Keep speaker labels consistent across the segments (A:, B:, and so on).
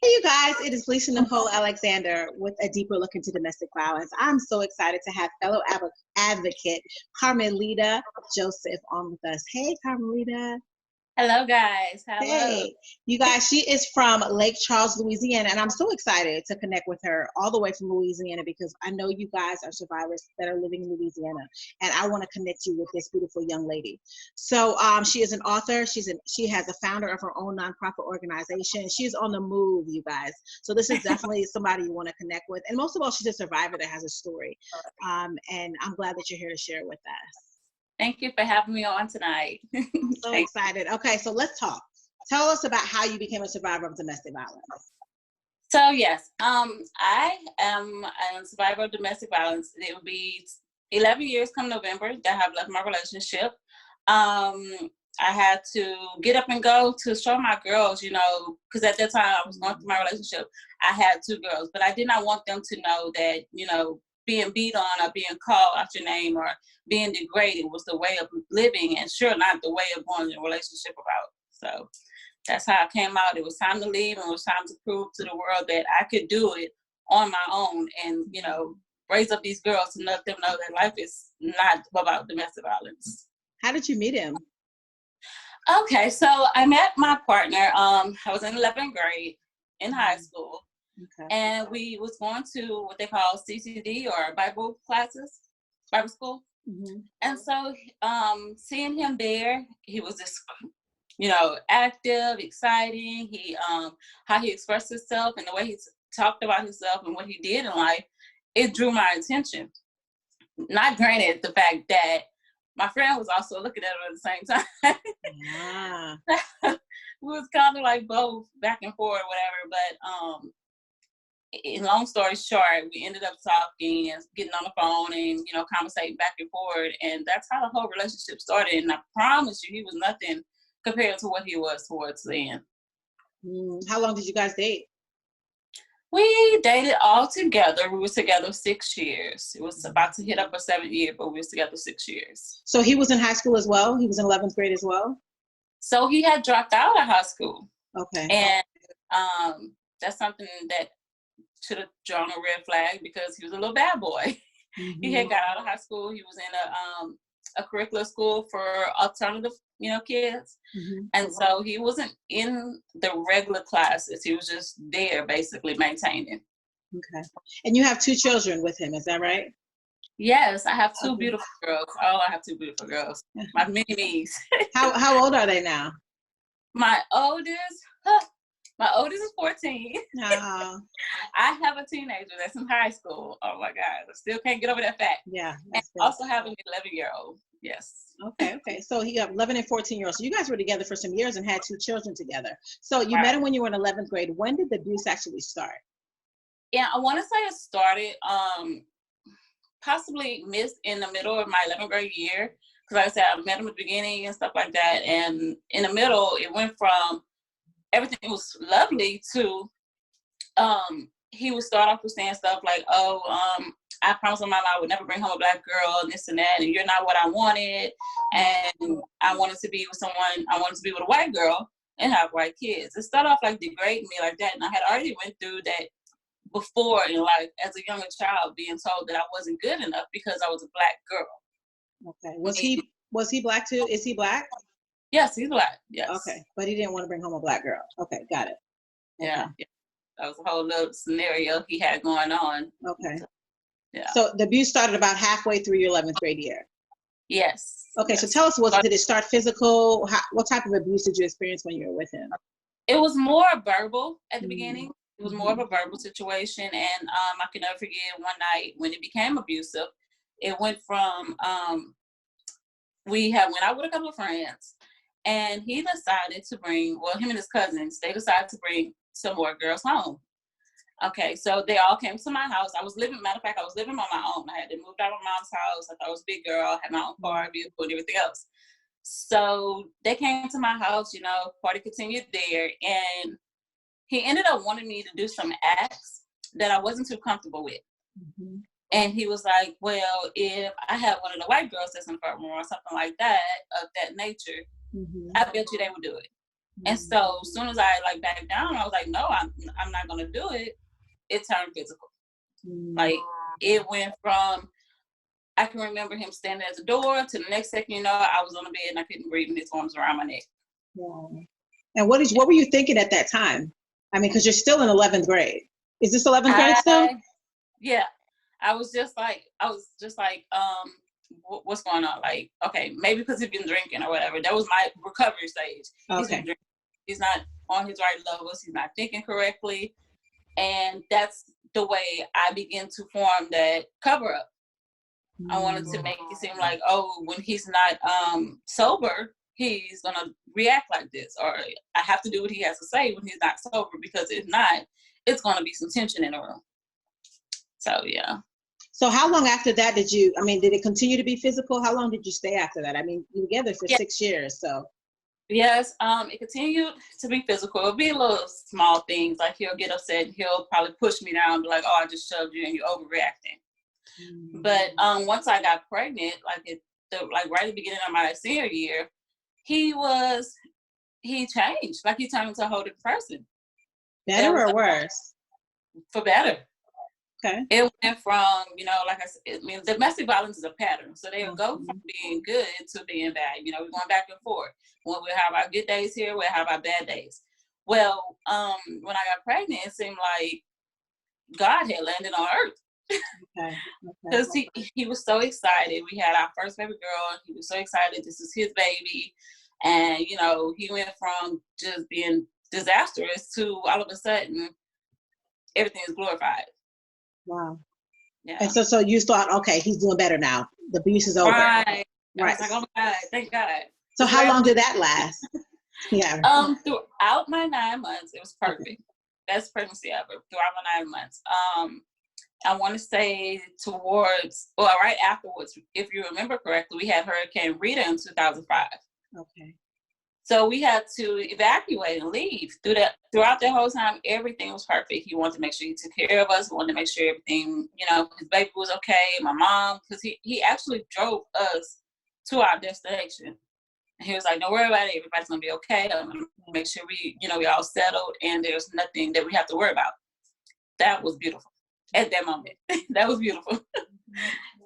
A: Hey, you guys, it is Felicia Nicole Alexander with a deeper look into domestic violence. I'm so excited to have fellow advocate Carmelita Joseph on with us. Hey, Carmelita.
B: Hello, guys. Hello.
A: Hey, you guys, she is from Lake Charles, Louisiana, and I'm so excited to connect with her all the way from Louisiana because I know you guys are survivors that are living in Louisiana, and I want to connect you with this beautiful young lady. So, she is an author. She has a founder of her own nonprofit organization. She's on the move, you guys. So this is definitely somebody you want to connect with, and most of all, she's a survivor that has a story. And I'm glad that you're here to share with us.
B: Thank you for having me on tonight.
A: I'm so excited. Okay, so let's talk. Tell us about how you became a survivor of domestic violence.
B: So yes, I am a survivor of domestic violence. It will be 11 years come November that I have left my relationship. I had to get up and go to show my girls, because at that time I was going through my relationship. I had two girls, but I did not want them to know that, being beat on or being called out your name or being degraded was the way of living, and sure not the way of going in a relationship about. So that's how I came out. It was time to leave, and it was time to prove to the world that I could do it on my own and, raise up these girls to let them know that life is not about domestic violence.
A: How did you meet him?
B: Okay, so I met my partner. I was in 11th grade in high school. Okay. And we was going to what they call CCD or Bible classes, Bible school. Mm-hmm. And so seeing him there, he was just, active, exciting. He how he expressed himself and the way he talked about himself and what he did in life, it drew my attention. Not granted the fact that my friend was also looking at him at the same time. Yeah. We was kind of like both back and forth, whatever. But in long story short, we ended up talking and getting on the phone and, conversating back and forth. And that's how the whole relationship started. And I promise you, he was nothing compared to what he was towards the end.
A: How long did you guys date?
B: We dated all together. We were together 6 years. It was about to hit up a 7th year, but we were together 6 years.
A: So he was in high school as well? He was in 11th grade as well?
B: So he had dropped out of high school.
A: Okay.
B: And that's something that should have drawn a red flag because he was a little bad boy. Mm-hmm. He had got out of high school. He was in a curricular school for alternative, kids. Mm-hmm. And so he wasn't in the regular classes. He was just there basically maintaining.
A: Okay. And you have 2 children with him, is that right?
B: Yes, I have 2 beautiful girls. Oh, I have 2 beautiful girls. My mini-me's.
A: How old are they now?
B: My oldest is 14. I have a teenager that's in high school. Oh my God, I still can't get over that fact.
A: Yeah.
B: And also have an 11-year-old. Yes.
A: Okay. So he got 11 and 14-year-olds. So you guys were together for some years and had 2 children together. So you met him when you were in 11th grade. When did the abuse actually start?
B: Yeah, I want to say it started possibly missed in the middle of my 11th grade year. Because like I said, I met him at the beginning and stuff like that. And in the middle, it went from everything was lovely to he would start off with saying stuff like, I promised my mom I would never bring home a Black girl and this and that, and you're not what I wanted, and I wanted to be with a white girl and have white kids. It started off like degrading me like that, and I had already went through that before in life as a younger child, being told that I wasn't good enough because I was a Black girl.
A: Okay. Was he Black too? Is he Black?
B: Yes, he's Black. Yes.
A: Okay, but he didn't want to bring home a Black girl. Okay, got it.
B: Okay. Yeah. That was a whole little scenario he had going on.
A: Okay. Yeah. So the abuse started about halfway through your 11th grade year.
B: Yes.
A: Okay,
B: yes.
A: So tell us, did it start physical? What type of abuse did you experience when you were with him?
B: It was more verbal at the beginning. It was more of a verbal situation, and I can never forget one night when it became abusive. It went from we went out with a couple of friends, and he decided to bring, him and his cousins, they decided to bring some more girls home. Okay, so they all came to my house. Matter of fact, I was living on my own. I had to move out of my mom's house. I thought I was a big girl. I had my own car, vehicle, and everything else. So they came to my house, party continued there. And he ended up wanting me to do some acts that I wasn't too comfortable with. Mm-hmm. And he was like, well, if I had one of the white girls that's in the front room or something like that, of that nature, I bet you they would do it. And so as soon as I like backed down, I was like, no, I'm not gonna do it. It turned physical. Like it went from, I can remember him standing at the door to the next second, you know, I was on the bed and I couldn't breathe and his arms around my neck.
A: Wow. And what were you thinking at that time? I mean, because you're still in 11th grade. Is this 11th grade still?
B: Yeah. I was just like, what's going on? Like, okay, maybe because he's been drinking or whatever. That was my recovery stage.
A: Okay.
B: He's not on his right levels. He's not thinking correctly. And that's the way I began to form that cover up. I wanted to make it seem like, oh, when he's not sober, he's going to react like this. Or I have to do what he has to say when he's not sober, because if not, it's going to be some tension in the room. So, yeah.
A: So how long after that did it continue to be physical? How long did you stay after that? I mean, you were together for 6 years, so.
B: Yes, it continued to be physical. It'll be little small things, like he'll get upset and he'll probably push me down and be like, oh, I just shoved you and you're overreacting. But once I got pregnant, right at the beginning of my senior year, he changed. Like he turned into a whole different person.
A: Better or worse? For
B: better.
A: Okay.
B: It went from, you know, like I said, I mean, domestic violence is a pattern. So they'll go from being good to being bad. You know, we're going back and forth. When we have our good days here, we'll have our bad days. Well, when I got pregnant, it seemed like God had landed on earth.
A: Okay.
B: Because he was so excited. We had our first baby girl. He was so excited. This is his baby. And, you know, he went from just being disastrous to all of a sudden, everything is glorified.
A: Wow.
B: Yeah.
A: And so you thought, okay, he's doing better now. The abuse is over.
B: Right. I was like, oh my God, thank God.
A: So how long did that last? Yeah.
B: Throughout my 9 months, it was perfect. Best pregnancy ever. Throughout my 9 months. I want to say right afterwards, if you remember correctly, we had Hurricane Rita in 2005.
A: Okay.
B: So we had to evacuate and leave. Throughout that whole time, everything was perfect. He wanted to make sure he took care of us. He wanted to make sure everything, you know, his baby was okay, my mom, because he actually drove us to our destination. And he was like, don't worry about it. Everybody's going to be okay. I'm going to make sure we all settled and there's nothing that we have to worry about. That was beautiful at that moment. That was beautiful.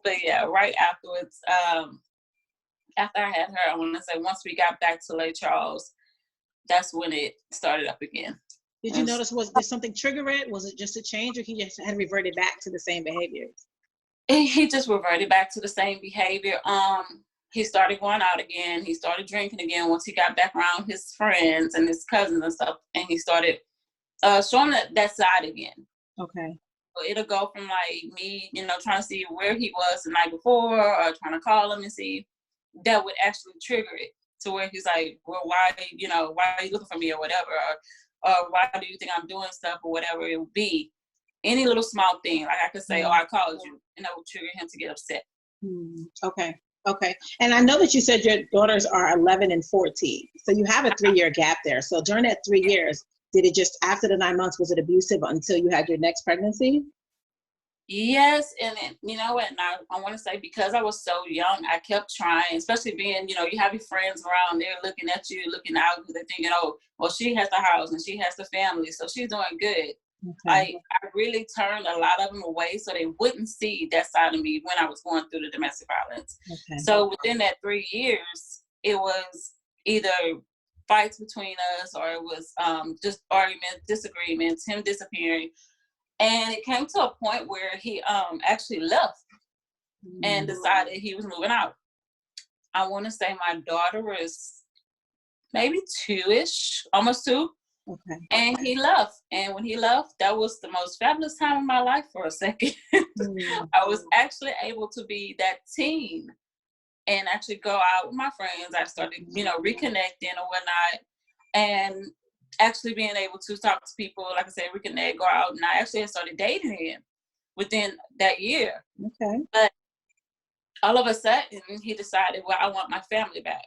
B: But yeah, right afterwards, after I had her, I want to say once we got back to Lake Charles, that's when it started up again.
A: Did you notice, did something trigger it? Was it just a change, or he just had reverted back to the same behaviors?
B: He just reverted back to the same behavior. He started going out again. He started drinking again once he got back around his friends and his cousins and stuff. And he started showing that side again.
A: Okay.
B: So it'll go from like me, you know, trying to see where he was the night before or trying to call him and see. That would actually trigger it to where he's like, well, why are you looking for me or whatever? Or why do you think I'm doing stuff or whatever it would be? Any little small thing. Like I could say, oh, I called you. And that would trigger him to get upset. Okay. And I know that you said your daughters are 11 and 14. So you have a 3-year gap there. So during that 3 years, did it just, after the 9 months, was it abusive until you had your next pregnancy? Yes, and you know what, now I want to say, because I was so young, I kept trying, especially being, you know, you have your friends around there looking at you, looking out, because they're thinking, oh, well, she has the house and she has the family, so she's doing good. Okay. I really turned a lot of them away so they wouldn't see that side of me when I was going through the domestic violence. Okay. So within that 3 years, it was either fights between us or it was just arguments, disagreements, him disappearing. And it came to a point where he actually left and decided he was moving out. I want to say my daughter was maybe 2-ish, almost 2. Okay. And he left. And when he left, that was the most fabulous time of my life for a second. I was actually able to be that teen and actually go out with my friends. I started, you know, reconnecting or whatnot. And actually being able to talk to people, like I said, reconnect, go out, and I actually had started dating him within that year. Okay. But all of a sudden, he decided, well, I want my family back.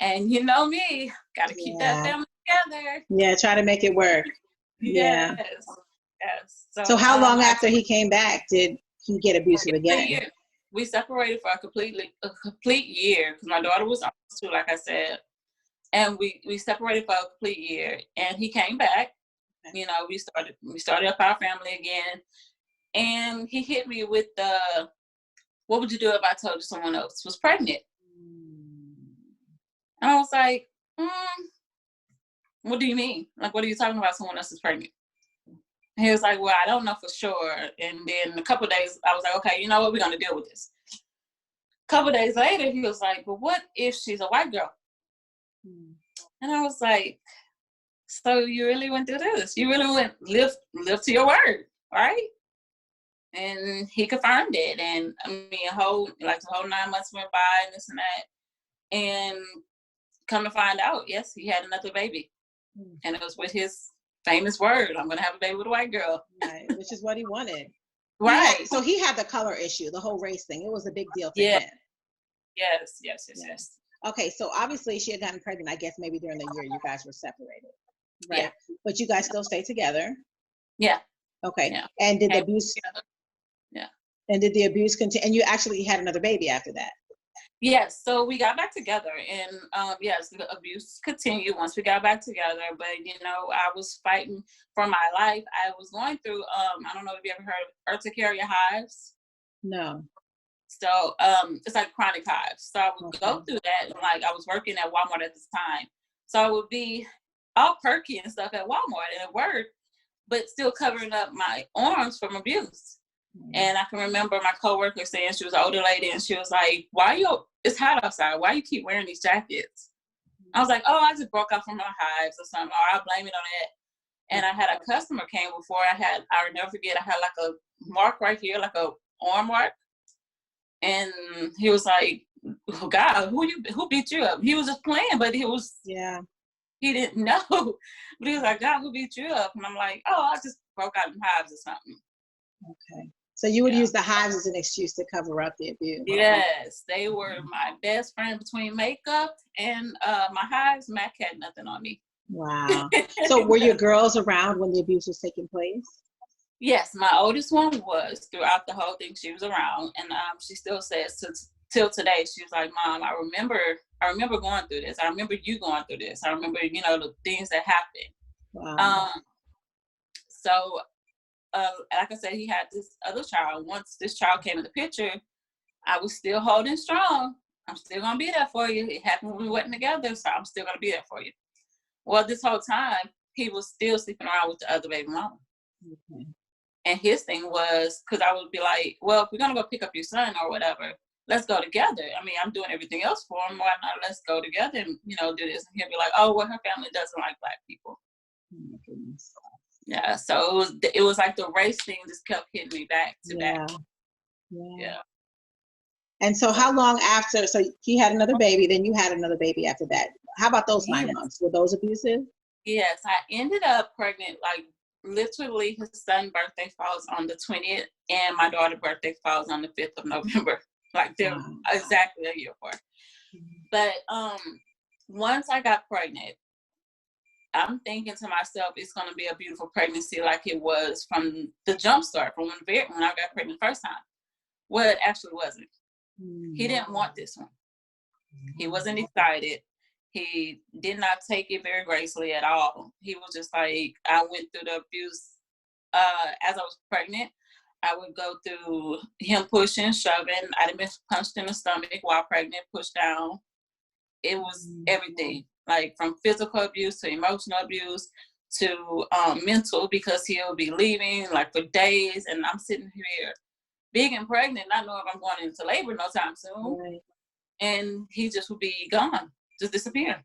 B: And you know me, got to keep that family together.
A: Yeah, try to make it work.
B: Yes.
A: So how long after he came back did he get abusive again?
B: We separated for a complete year because my daughter was almost 2, like I said. And we separated for a complete year, and he came back. You know, we started up our family again, and he hit me with the, what would you do if I told you someone else was pregnant? And I was like, what do you mean? Like, what are you talking about? Someone else is pregnant? And he was like, well, I don't know for sure. And then a couple of days, I was like, okay, you know what? We're going to deal with this. A couple of days later, he was like, but what if she's a white girl? And I was like, so you really went through this? You really went live to your word, right? And he confirmed it. And I mean, the whole 9 months went by and this and that. And come to find out, yes, he had another baby. And it was with his famous word, I'm going to have a baby with a white girl.
A: Right, which is what he wanted.
B: Right.
A: So he had the color issue, the whole race thing. It was a big deal for him.
B: Yes.
A: Okay, so obviously she had gotten pregnant, I guess maybe during the year you guys were separated. Right. Yeah. But you guys still stay together?
B: Yeah.
A: Okay. Yeah. And did the abuse and did the abuse continue? And you actually had another baby after that?
B: Yes. So we got back together, and yes, the abuse continued once we got back together. But you know, I was fighting for my life. I was going through I don't know if you ever heard of urticaria hives.
A: No.
B: So it's like chronic hives. So I would go through that, and like I was working at Walmart at this time. So I would be all perky and stuff at Walmart and at work, but still covering up my arms from abuse. And I can remember my coworker saying, she was an older lady, and she was like, it's hot outside. Why you keep wearing these jackets? I was like, I just broke out from my hives or something, or I'll blame it on that. And I had a customer came before. I'll never forget, I had like a mark right here, like a arm mark. And he was like, oh, God, who beat you up? He was just playing, but he didn't know. But he was like, God, who beat you up? And I'm like, I just broke out in hives or something.
A: Okay. So you would use the hives as an excuse to cover up the abuse?
B: Yes, they were my best friend between makeup and my hives. Mac had nothing on me.
A: Wow. So were your girls around when the abuse was taking place?
B: Yes, my oldest one was. Throughout the whole thing, she was around, and she still says till today, she was like, Mom, I remember going through this. I remember you going through this. I remember, the things that happened.
A: Wow.
B: So like I said, he had this other child. Once this child came in the picture, I was still holding strong. I'm still going to be there for you. It happened when we weren't together, so I'm still going to be there for you. Well, this whole time, he was still sleeping around with the other baby mama. Okay. And his thing was, because I would be like, well, if we're going to go pick up your son or whatever, let's go together. I mean, I'm doing everything else for him. Why not? Let's go together and, do this. And he'll be like, oh, well, her family doesn't like Black people. Oh, my goodness. Yeah, so it was like the race thing just kept hitting me back to back. Yeah.
A: And so how long after, so he had another baby, then you had another baby after that. How about those 9 months? Were those abusive?
B: Yes, I ended up pregnant, like literally his son's birthday falls on the 20th and my daughter's birthday falls on the 5th of November. Like they're exactly a year apart. But once I got pregnant, I'm thinking to myself, it's going to be a beautiful pregnancy like it was from the jump start, from when I got pregnant the first time. Well, it actually wasn't. He didn't want this one. He wasn't excited. He did not take it very gracefully at all. He was just like, I went through the abuse as I was pregnant. I would go through him pushing, shoving. I'd been punched in the stomach while pregnant, pushed down. It was everything. Like from physical abuse to emotional abuse to mental, because he'll be leaving like for days, and I'm sitting here big and pregnant, not knowing if I'm going into labor no time soon. Right. And he just would be gone, just disappear.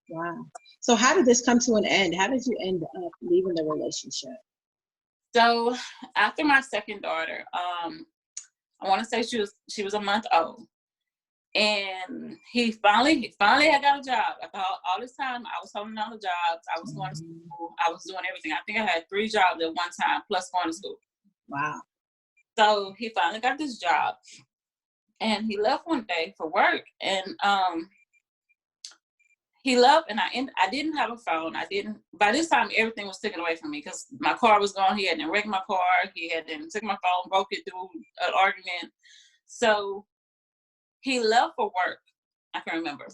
A: Wow. So how did this come to an end? How did you end up leaving the relationship?
B: So after my second daughter, I want to say she was a month old. And he finally had got a job. After all this time, I was holding down the jobs. I was going to school. I was doing everything. I think I had 3 jobs at one time, plus going to school.
A: Wow.
B: So he finally got this job. And he left one day for work. And he left, and I didn't have a phone. By this time, everything was taken away from me because my car was gone. He had wrecked my car. He had took my phone, broke it through an argument. So he left for work, I can remember.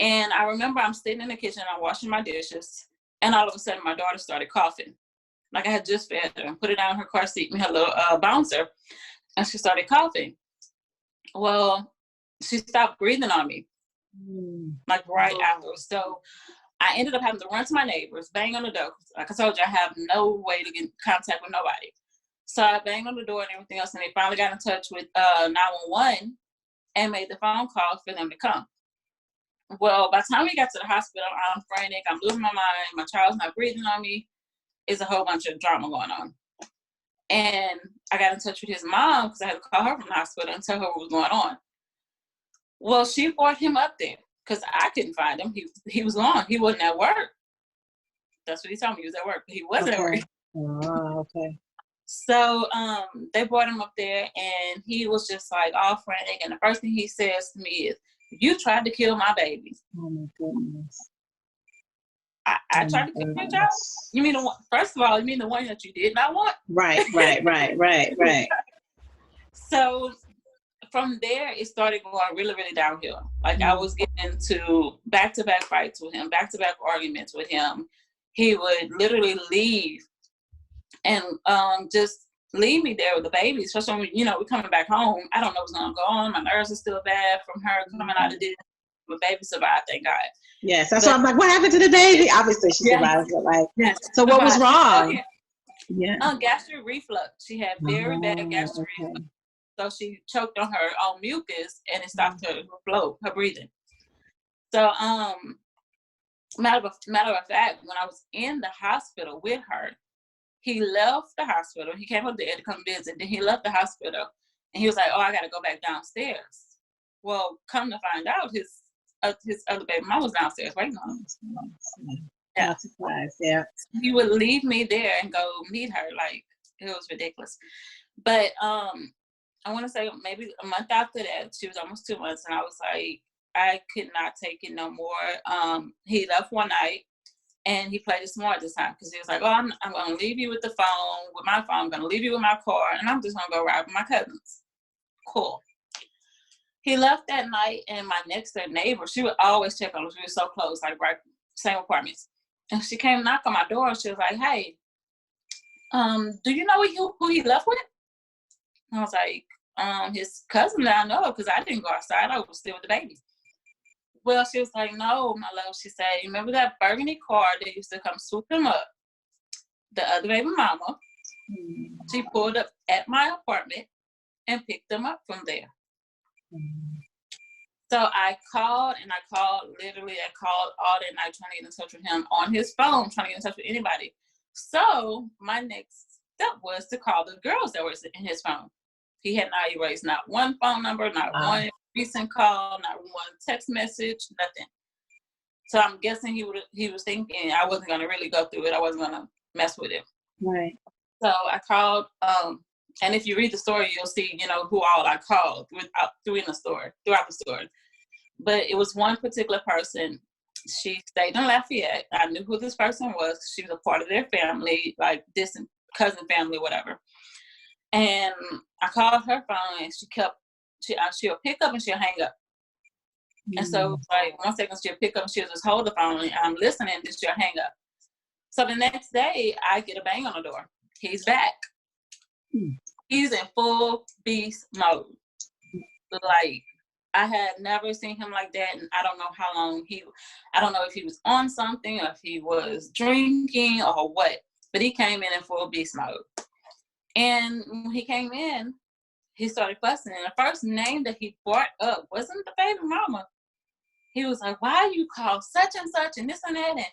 B: And I remember I'm sitting in the kitchen, I'm washing my dishes, and all of a sudden my daughter started coughing. Like I had just fed her and put her down in her car seat, her little bouncer, and she started coughing. Well, she stopped breathing on me, like right afterwards. So I ended up having to run to my neighbors, bang on the door. Like I told you, I have no way to get in contact with nobody. So I banged on the door and everything else, and they finally got in touch with 911 and made the phone call for them to come. Well, by the time we got to the hospital, I'm frantic, I'm losing my mind, my child's not breathing on me. It's a whole bunch of drama going on. And I got in touch with his mom because I had to call her from the hospital and tell her what was going on. Well, she brought him up there because I couldn't find him. He was gone. He wasn't at work. That's what he told me. He was at work, but he wasn't at work.
A: Oh, okay.
B: So they brought him up there, and he was just like all frantic. And the first thing he says to me is, "You tried to kill my baby."
A: Oh my goodness.
B: I tried to kill your child? You mean the one? First of all, you mean the one that you did not want?
A: Right.
B: So from there, it started going really, really downhill. Like I was getting into back-to-back fights with him, back-to-back arguments with him. He would literally leave and just leave me there with the baby. Especially when, we're coming back home. I don't know what's going to go on. My nerves are still bad from her coming out of this. My baby survived, thank God.
A: Yes, that's why I'm like, what happened to the baby? Obviously, she survived, but like, so what was wrong?
B: Gastric reflux. She had very bad gastric reflux. So she choked on her own mucus, and it stopped her flow, her breathing. So, matter of fact, when I was in the hospital with her, he left the hospital. He came up there to come visit. Then he left the hospital, and he was like, "Oh, I got to go back downstairs." Well, come to find out, his other baby mom was downstairs waiting on him. Yeah. He would leave me there and go meet her. Like, it was ridiculous. But I want to say maybe a month after that, she was almost 2 months, and I was like, I could not take it no more. He left one night, and he played it smart this time because he was like, "Oh, I'm going to leave you with the phone, with my phone. I'm going to leave you with my car, and I'm just going to go ride with my cousins." Cool. He left that night, and my next door neighbor, she would always check on us. We were so close, like right, same apartments. And she came knock on my door, and she was like, "Hey, do you know who he left with?" And I was like, his cousin that I know, because I didn't go outside. I was still with the baby. Well, she was like, "No, my love." She said, "You remember that burgundy car that used to come swoop him up? The other baby mama, she pulled up at my apartment and picked them up from there." So I called literally all that night trying to get in touch with him on his phone, trying to get in touch with anybody. So my next step was to call the girls that were in his phone. He had not erased not one phone number, not one recent call, not one text message, nothing. So I'm guessing he was thinking I wasn't going to really go through it. I wasn't going to mess with him.
A: Right.
B: So I called, and if you read the story, you'll see, who all I called throughout the story. But it was one particular person. She stayed in Lafayette. I knew who this person was. She was a part of their family, like distant cousin family, whatever. And I called her phone, and she'll pick up and she'll hang up. And so, like, 1 second she'll pick up and she'll just hold the phone, and I'm listening, and she'll hang up. So the next day, I get a bang on the door. He's back. He's in full beast mode. Like, I had never seen him like that, and I don't know how long I don't know if he was on something or if he was drinking or what, but he came in full beast mode. And when he came in, he started fussing, and the first name that he brought up wasn't the baby mama. He was like, "Why you call such and such and this and that?" And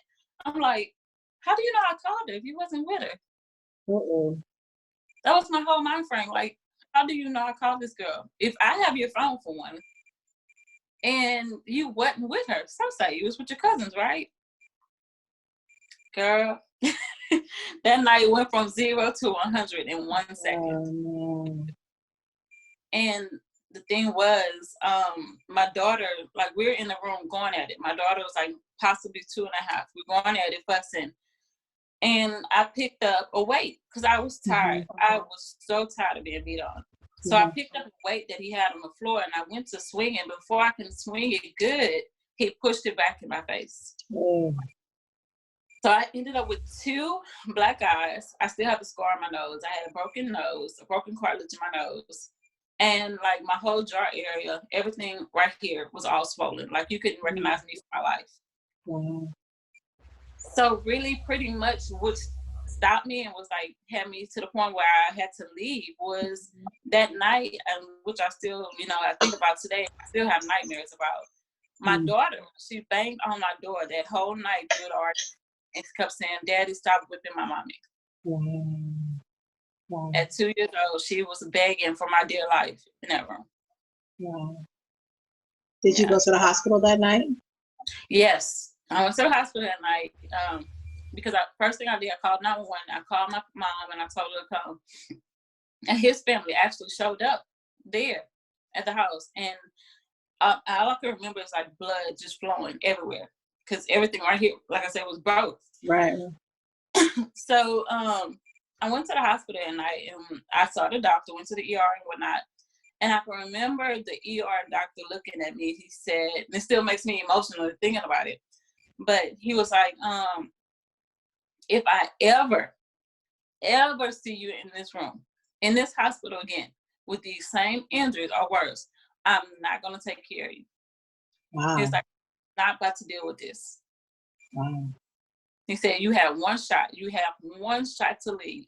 B: I'm like, "How do you know I called her if you wasn't with her?" That was my whole mind frame. Like, how do you know I called this girl? If I have your phone for one, and you wasn't with her, some say you was with your cousins, right? Girl, that night went from 0 to 100 in 1 second.
A: Oh, no.
B: And the thing was, my daughter, like, we're in the room going at it. My daughter was like possibly 2.5. We're going at it, fussing. And I picked up a weight because I was tired. I was so tired of being beat on. So I picked up a weight that he had on the floor, and I went to swing it. Before I can swing it good, he pushed it back in my face.
A: Oh.
B: So I ended up with 2 black eyes. I still have a scar on my nose. I had a broken nose, a broken cartilage in my nose. And like my whole jaw area, everything right here was all swollen. Like you couldn't recognize me from my life.
A: Wow.
B: So really pretty much what stopped me and was like, had me to the point where I had to leave was that night, which I still, I think about today. I still have nightmares about. My daughter, she banged on my door that whole night through the argument and kept saying, "Daddy, stop whipping my mommy."
A: Wow.
B: At 2 years old, she was begging for my dear life in that room.
A: Wow. Did you go to the hospital that night?
B: Yes. I went to the hospital that night because first thing I did, I called 911. I called my mom and I told her to come. And his family actually showed up there at the house. And all I can remember is like blood just flowing everywhere because everything right here, like I said, was broke.
A: Right.
B: So I went to the hospital that night and I saw the doctor, went to the ER and whatnot. And I can remember the ER doctor looking at me. He said, and it still makes me emotional thinking about it, but he was like, if I ever see you in this room, in this hospital again, with these same injuries or worse, I'm not going to take care of you.
A: Wow.
B: He's like, not about to deal with this.
A: Wow.
B: He said, you have one shot. You have one shot to leave.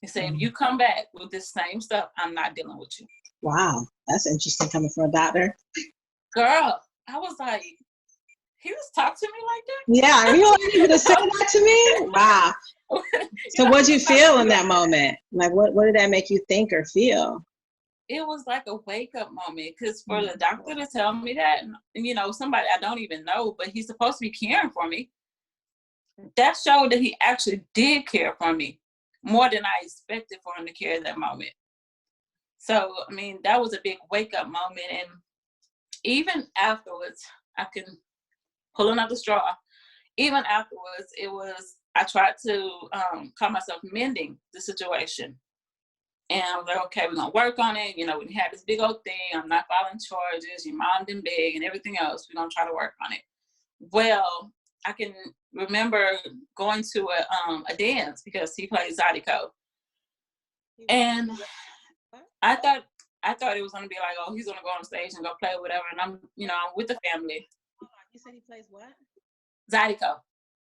B: He said, if you come back with this same stuff, I'm not dealing with you.
A: Wow. That's interesting coming from a doctor.
B: Girl, I was like, he was talking to me like that?
A: Yeah, are you able to say that to me? Wow. So what'd you feel in that moment? Like, what did that make you think or feel?
B: It was like a wake-up moment because for the doctor to tell me that, somebody I don't even know, but he's supposed to be caring for me, that showed that he actually did care for me more than I expected for him to care at that moment. So, I mean, that was a big wake-up moment. And even afterwards, I can pull another straw. Even afterwards, I tried to call myself mending the situation. And I was like, okay, we're going to work on it. We had this big old thing. I'm not filing charges. Your mom didn't beg and everything else. We're going to try to work on it. Well, I can remember going to a dance because he plays Zydeco. And I thought it was going to be like, oh, he's going to go on stage and go play whatever. And I'm with the family.
A: You said he plays what?
B: Zydeco.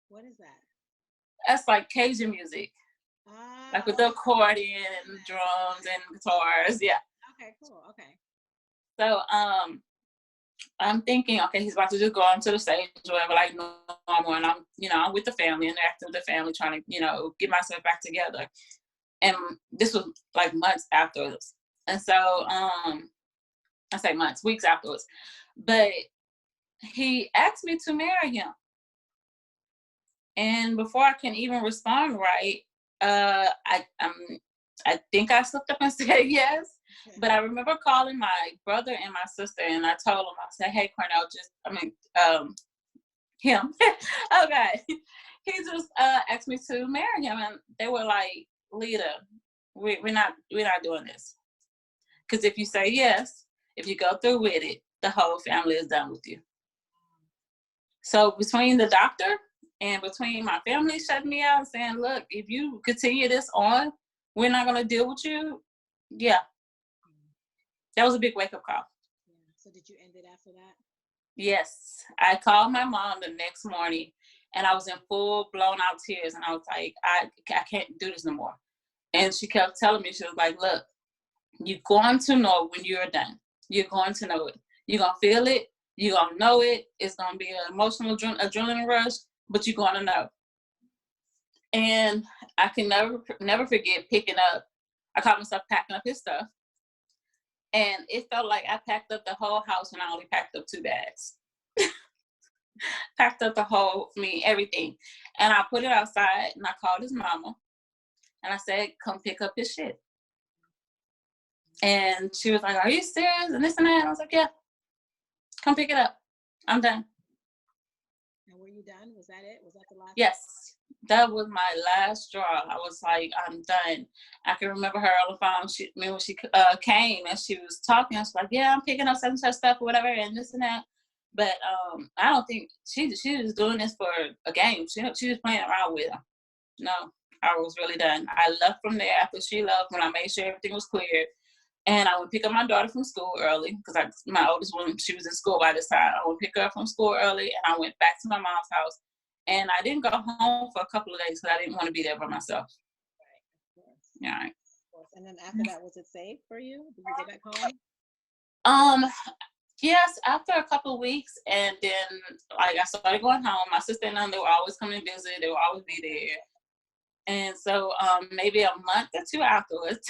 A: What is that?
B: That's like Cajun music. Like with the accordion and drums and guitars. Yeah.
A: Okay, cool. Okay.
B: So I'm thinking, okay, he's about to just go onto the stage or whatever, like normal. And I'm with the family, interacting with the family, trying to, get myself back together. And this was like months afterwards. And so I say months, weeks afterwards. But he asked me to marry him. And before I can even respond right, I think I slipped up and said yes. But I remember calling my brother and my sister, and I told them, I said, "Hey, Cornell, him." Okay, he just asked me to marry him, and they were like, "Lita, we're not doing this, because if you say yes, if you go through with it, the whole family is done with you." So between the doctor and between my family shutting me out and saying, look, if you continue this on, we're not going to deal with you. Yeah. That was a big wake-up call.
A: Yeah. So did you end it after that?
B: Yes. I called my mom the next morning and I was in full blown out tears. And I was like, I can't do this no more. And she kept telling me, she was like, look, you're going to know when you're done. You're going to know it. You're going to feel it. You're going to know it. It's going to be an emotional adrenaline rush, but you're going to know. And I can never forget picking up. I caught myself packing up his stuff. And it felt like I packed up the whole house when I only packed up 2 bags. Packed up everything. And I put it outside and I called his mama. And I said, come pick up his shit. And she was like, are you serious? And this and that. And I was like, yeah. Come pick it up. I'm done.
A: And were you done? Was that it? Was that the last?
B: Yes. That was my last straw. I was like, I'm done. I can remember her on the phone. When she came and she was talking, I was like, yeah, I'm picking up such and such stuff or whatever and this and that. But I don't think she was doing this for a game. She was playing around with him. No, I was really done. I left from there after she left when I made sure everything was cleared. And I would pick up my daughter from school early because my oldest one, she was in school by this time. I would pick her up from school early, and I went back to my mom's house. And I didn't go home for a couple of days because I didn't want to be there by myself.
A: Right, of course.
B: Yeah.
A: Of course. And then after that, was it safe for you? Did you get back home?
B: Yes, after a couple of weeks, and then like I started going home. My sister and them, they were always coming to visit. They would always be there. And so maybe a month or two afterwards,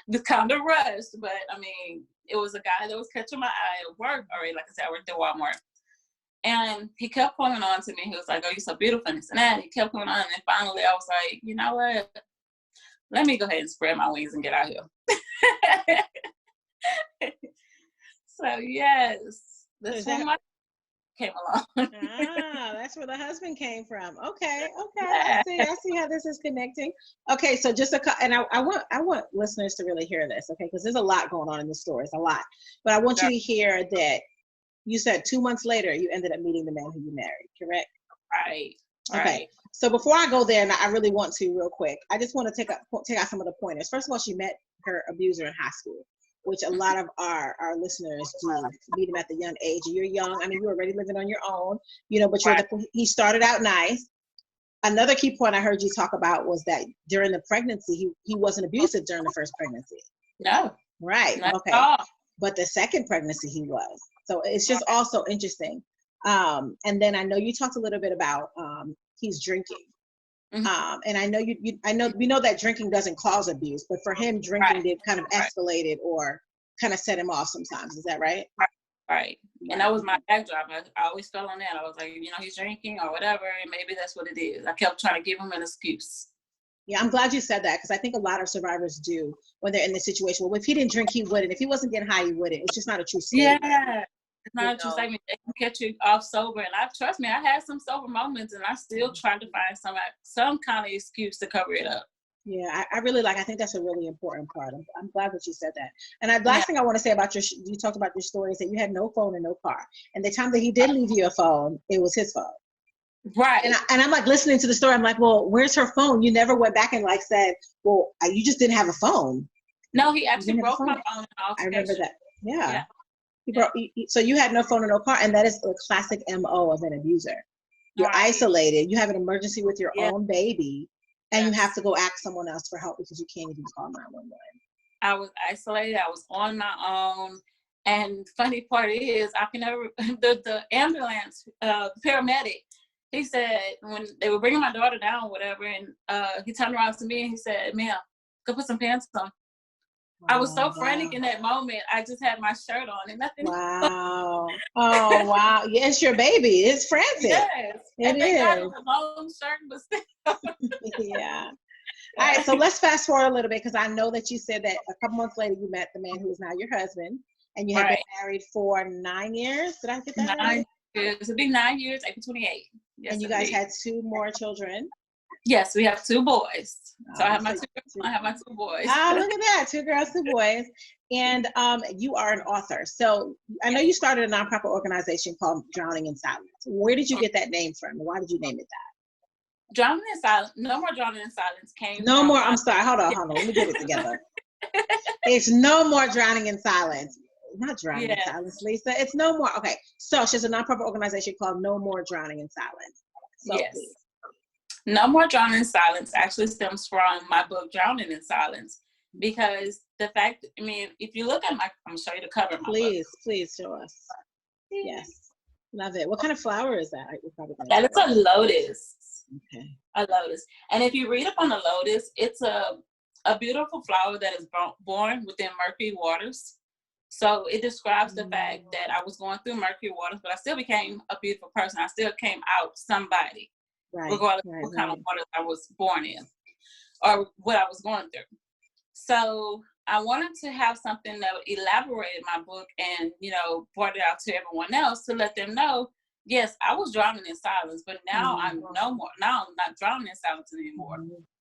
B: the kind of rushed, but I mean, it was a guy that was catching my eye at work already. Like I said, I worked at Walmart. And he kept coming on to me. He was like, oh, you're so beautiful and this and that. He kept coming on. And finally, I was like, you know what? Let me go ahead and spread my wings and get out here. So, yes, that's when my came along.
A: That's where the husband came from. Okay. Yeah. I see how this is connecting. Okay, so just and I want listeners to really hear this, okay? Because there's a lot going on in the story. It's a lot. But I want you to hear that you said 2 months later you ended up meeting the man who you married, correct?
B: Right.
A: Okay. So before I go there, and I really want to real quick, I just want to take out some of the pointers. First of all, she met her abuser in high school, which a lot of our listeners do, meet him at the young age. You're young. I mean, you're already living on your own, but he started out nice. Another key point I heard you talk about was that during the pregnancy, he wasn't abusive during the first pregnancy.
B: No.
A: Right. Okay. But the second pregnancy, he was. So it's just also interesting. And then I know you talked a little bit about he's drinking. Mm-hmm. And I know we know that drinking doesn't cause abuse, but for him, drinking did kind of escalate it or kind of set him off sometimes. Is that right?
B: Right. And that was my backdrop. I always fell on that. I was like, he's drinking or whatever, and maybe that's what it is. I kept trying to give him an excuse.
A: Yeah, I'm glad you said that, because I think a lot of survivors do when they're in this situation. Well, if he didn't drink, he wouldn't. If he wasn't getting high, he wouldn't. It's just not a true statement.
B: Yeah. It's not a true statement. They can catch you off sober. And trust me, I had some sober moments, and I still tried to find some kind of excuse to cover it up.
A: Yeah, I really I think that's a really important part. I'm glad that you said that. And last thing I want to say about you talked about your story is that you had no phone and no car. And the time that he did leave you a phone, it was his phone.
B: Right.
A: And I'm like listening to the story. I'm like, well, where's her phone? You never went back and said, well, you just didn't have a phone.
B: No, he actually broke my phone off.
A: I remember that. Yeah. So you had no phone and no car, and that is the classic MO of an abuser. You're isolated. You have an emergency with your own baby, and you have to go ask someone else for help because you can't even call 911.
B: I was isolated. I was on my own. And funny part is, I can never, the ambulance, paramedic, he said, when they were bringing my daughter down, whatever, and he turned around to me and he said, ma'am, go put some pants on. I was so frantic in that moment. I just had my shirt on and nothing.
A: Wow. Oh, wow. Yeah, it's your baby. It's frantic.
B: Yes.
A: It is.
B: Got a long shirt, but still.
A: Yeah. All right. So let's fast forward a little bit, because I know that you said that a couple months later you met the man who is now your husband, and you have been married for 9 years. Did I get that right?
B: 9 years. It'll be 9 years, April 28. Yes,
A: and you guys had 2 more children.
B: Yes, we have 2 boys. So I have my 2 boys.
A: Ah, look at that. 2 girls, 2 boys. And you are an author. So I know you started a nonprofit organization called Drowning in Silence. Where did you get that name from? Why did you name it that?
B: Drowning in Silence. No More Drowning in Silence came
A: No more. I'm sorry. Hold on. Let me get it together. It's No More Drowning in Silence. Not Drowning in Silence, Lisa. It's no more. Okay. So she's a nonprofit organization called No More Drowning in Silence. So
B: yes.
A: Please.
B: No More Drowning in Silence actually stems from my book, Drowning in Silence, because the fact, if you look at I'm going to show you the cover of my book.
A: Please show us. Yes. Love it. What kind of flower is that?
B: That is a lotus.
A: Okay.
B: A lotus. And if you read up on the lotus, it's a beautiful flower that is born within murky waters. So it describes the fact that I was going through murky waters, but I still became a beautiful person. I still came out somebody. Regardless of what kind of water I was born in or what I was going through. So I wanted to have something that elaborated my book and, brought it out to everyone else to let them know, yes, I was drowning in silence, but now I'm no more. Now I'm not drowning in silence anymore.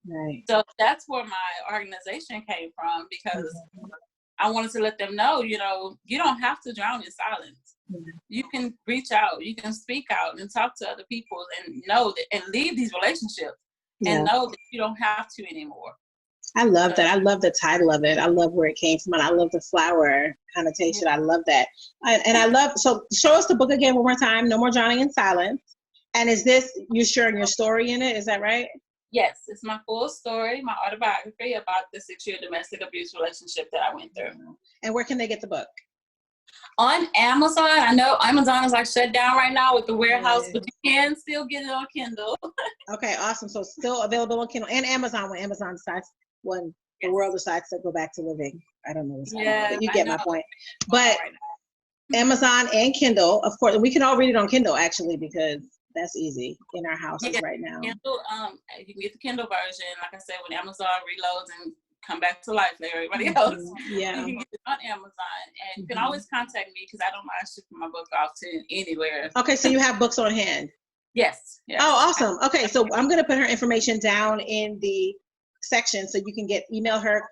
A: Right.
B: So that's where my organization came from, because I wanted to let them know, you don't have to drown in silence. you can reach out, you can speak out and talk to other people and know that, and leave these relationships and know that you don't have to anymore.
A: I love that. I love the title of it. I love where it came from, and I love the flower connotation. I love that. And I love, so show us the book again one more time, No More Drowning in Silence. And is this, you're sharing your story in it? Is that right?
B: Yes, it's my full story, my autobiography about the 6-year domestic abuse relationship that I went through.
A: And where can they get the book?
B: On Amazon. I know Amazon is like shut down right now with the warehouse, but you can still get it on Kindle.
A: Okay, awesome. So still available on Kindle and Amazon when Amazon decides, when the world decides to go back to living. I don't know. But you get my point. But Amazon and Kindle, of course, we can all read it on Kindle actually, because that's easy in our houses right now.
B: Kindle, you can get the Kindle version. Like I said, when Amazon reloads and come back to life like everybody else, you can get it on Amazon. And you can always contact me because I don't mind shipping my book off to anywhere.
A: Okay, so you have books on hand?
B: Yes.
A: Oh, awesome. Okay, so I'm going to put her information down in the section so you can email her,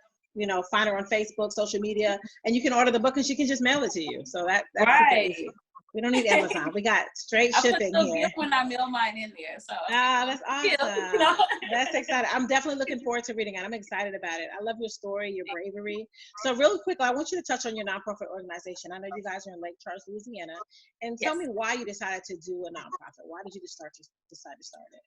A: find her on Facebook, social media, and you can order the book and she can just mail it to you. So that's
B: right.
A: Easy. We don't need Amazon. We got straight shipping here.
B: When I mail mine in there, so
A: that's awesome. That's exciting. I'm definitely looking forward to reading it. I'm excited about it. I love your story, your bravery. So really quick, I want you to touch on your nonprofit organization. I know you guys are in Lake Charles, Louisiana, and tell me why you decided to do a nonprofit. Why did you decide to start it?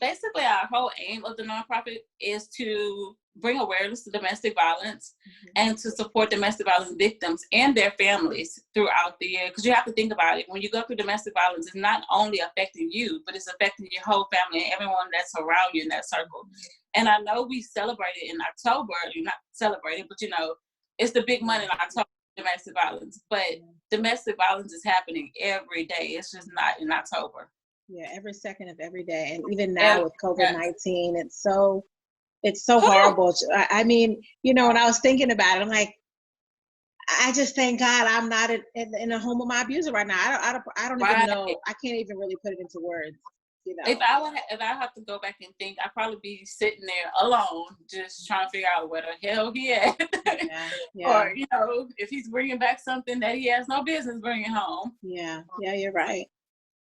B: Basically, our whole aim of the nonprofit is to bring awareness to domestic violence and to support domestic violence victims and their families throughout the year. Because you have to think about it. When you go through domestic violence, it's not only affecting you, but it's affecting your whole family and everyone that's around you in that circle. And I know we celebrated in October, not celebrated, but it's the big month in October, domestic violence. But domestic violence is happening every day. It's just not in October.
A: Yeah, every second of every day. And even now with COVID-19, it's so horrible. I mean, when I was thinking about it, I'm like, I just thank God I'm not in a home with my abuser right now. I don't even know. I can't even really put it into words.
B: If I have to go back and think, I'd probably be sitting there alone, just trying to figure out where the hell he at. Or, if he's bringing back something that he has no business bringing home.
A: Yeah, you're right.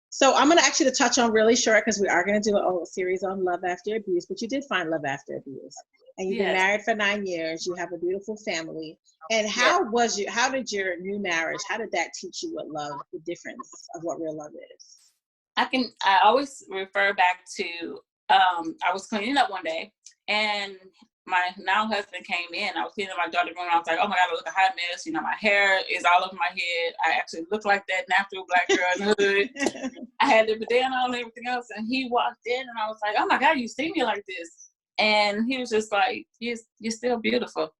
A: So I'm going to ask you to touch on really short, because we are going to do a whole series on love after abuse, but you did find love after abuse. And you've been married for 9 years. You have a beautiful family. And how did your new marriage, how did that teach you what love, the difference of what real love is?
B: I always refer back to, I was cleaning up one day and my now husband came in. I was cleaning my daughter's room. I was like, oh my God, I look a hot mess. My hair is all over my head. I actually look like that natural Black girl in the hood. I had the bandana on and everything else. And he walked in and I was like, oh my God, you see me like this. And he was just like, you're still beautiful.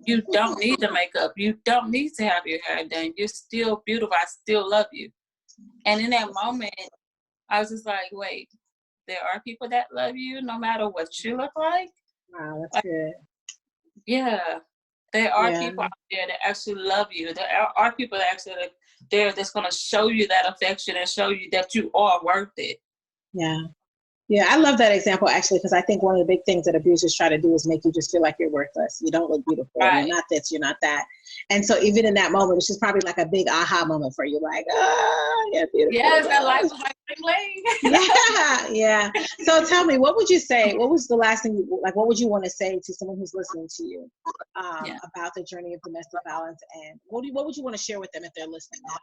B: You don't need the makeup. You don't need to have your hair done. You're still beautiful. I still love you. And in that moment, I was just like, wait, there are people that love you no matter what you look like.
A: Wow, that's good.
B: Yeah. There are people out there that actually love you. There are people that actually there that's going to show you that affection and show you that you are worth it.
A: Yeah. Yeah, I love that example, actually, because I think one of the big things that abusers try to do is make you just feel like you're worthless. You don't look beautiful. Right. You're not this, you're not that. And so even in that moment, it's just probably like a big aha moment for you, like, yeah, beautiful.
B: Yes, that life was like bling.
A: Yeah. So tell me, what would you say, what was the last thing, what would you want to say to someone who's listening to you about the journey of domestic violence? And what would you want to share with them if they're listening now?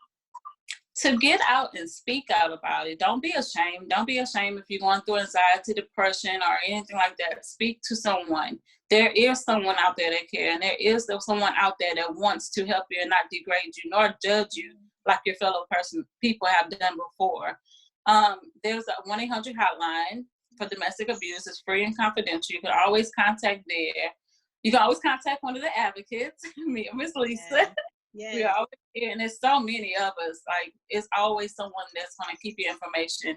B: To get out and speak out about it. Don't be ashamed. Don't be ashamed if you're going through anxiety, depression, or anything like that. Speak to someone. There is someone out there that cares, and there is someone out there that wants to help you and not degrade you, nor judge you like your fellow people have done before. There's a 1-800 hotline for domestic abuse. It's free and confidential. You can always contact there. You can always contact one of the advocates, me or Miss Lisa. Yeah. We are always here, and there's so many of us. Like, it's always someone that's going to keep your information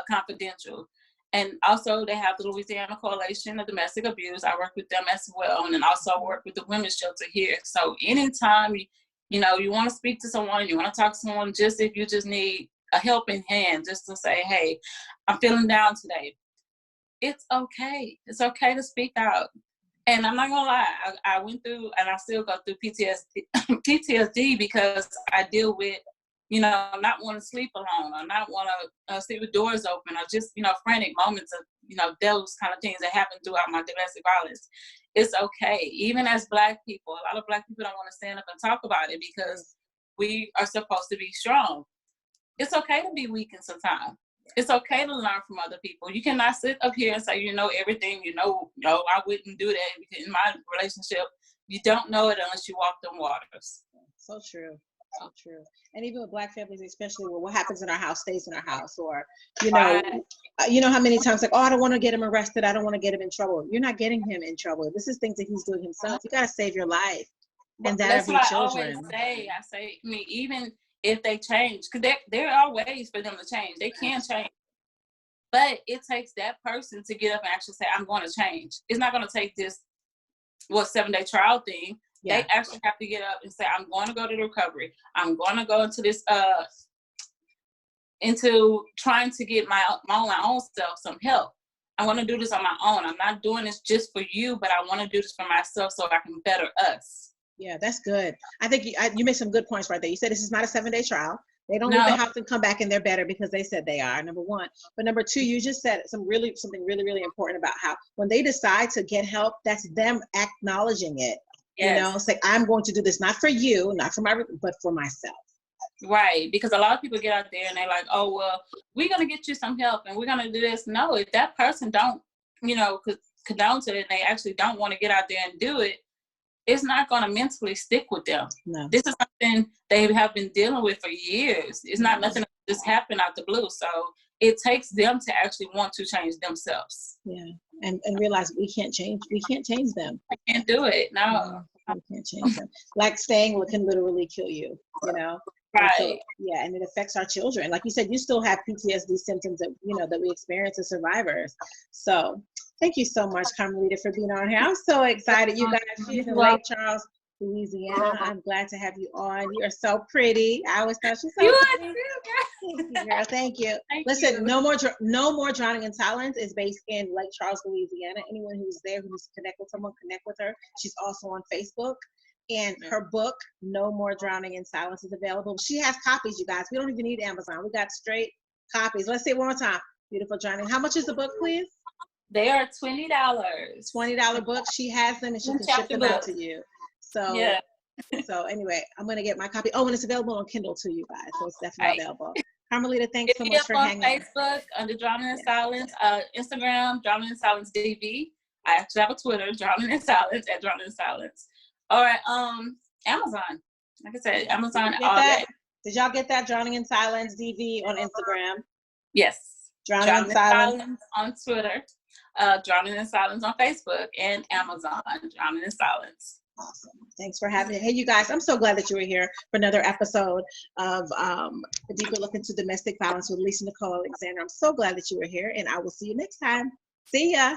B: confidential. And also, they have the Louisiana Coalition of Domestic Abuse. I work with them as well, and then also work with the Women's Shelter here. So anytime you want to speak to someone, you want to talk to someone, just if you just need a helping hand, just to say, hey, I'm feeling down today. It's okay. It's okay to speak out. And I'm not gonna lie, I went through, and I still go through PTSD because I deal with, you know, not want to sleep alone, or not want to sleep with doors open, or just, you know, frantic moments of, you know, those kind of things that happen throughout my domestic violence. It's okay. Even as Black people, a lot of Black people don't want to stand up and talk about it because we are supposed to be strong. It's okay to be weak in some time. It's okay to learn from other people. You cannot sit up here and say you know everything. You know, no, I wouldn't do that because in my relationship. You don't know it unless you walk them waters.
A: So true. So true. And even with Black families, especially with what happens in our house stays in our house, or, you know, you know how many times like, oh, I don't want to get him arrested. I don't want to get him in trouble. You're not getting him in trouble. This is things that he's doing himself. You got to save your life and that of your children.
B: That's what I say, I mean, even if they change, because there are ways for them to change. They can change. But it takes that person to get up and actually say, I'm going to change. It's not going to take this 7-day trial thing. Yeah. They actually have to get up and say, I'm going to go to the recovery. I'm going to go into this, into trying to get my own self some help. I want to do this on my own. I'm not doing this just for you, but I want to do this for myself so I can better us.
A: Yeah, that's good. I think you made some good points right there. You said this is not a 7-day trial. They don't leave the house and come back and they're better because they said they are, number one. But number two, you just said something really, really important about how when they decide to get help, that's them acknowledging it. Yes. You know, it's like, I'm going to do this not for you, not for but for myself.
B: Right, because a lot of people get out there and they're like, oh, well, we're going to get you some help and we're going to do this. No, if that person don't, you know, condone to it and they actually don't want to get out there and do it, it's not going to mentally stick with them. No. This is something they have been dealing with for years. It's not nothing that just happened out the blue. So it takes them to actually want to change themselves.
A: Yeah, and realize we can't change them.
B: We can't do it. No.
A: We can't change them. Like staying can literally kill you, you know?
B: Right.
A: So, yeah, and it affects our children. Like you said, you still have PTSD symptoms that, you know, that we experience as survivors. So thank you so much, Carmelita, for being on here. I'm so excited. You guys, she's in Lake Charles, Louisiana. I'm glad to have you on. You are so pretty. I always thought she's so pretty. Thank you, girl. Thank you. Listen, no more Drowning in Silence is based in Lake Charles, Louisiana. Anyone who's there who needs to connect with someone, connect with her. She's also on Facebook. And her book, No More Drowning in Silence, is available. She has copies, you guys. We don't even need Amazon. We got straight copies. Let's say it one more time. Beautiful Drowning. How much is the book, please?
B: They are $20.
A: $20 books. She has them and she can ship them out to you. So, yeah. So anyway, I'm going to get my copy. Oh, and it's available on Kindle too, you guys. So it's definitely available. Carmelita, thanks so much for hanging out.
B: Facebook under Drowning in Silence, Instagram, Drowning in Silence DV. I actually have a Twitter, Drowning in Silence at Drowning in Silence. All right, Amazon. Like I said, Amazon all day.
A: Did y'all get that? Drowning in Silence DV on Instagram.
B: Yes.
A: Drowning in Silence
B: on Twitter. Drowning in Silence on Facebook, and Amazon. Drowning in Silence.
A: Awesome. Thanks for having me. Hey, you guys, I'm so glad that you were here for another episode of A Deeper Look into Domestic Violence with Lisa Nicole Alexander. I'm so glad that you were here, and I will see you next time. See ya.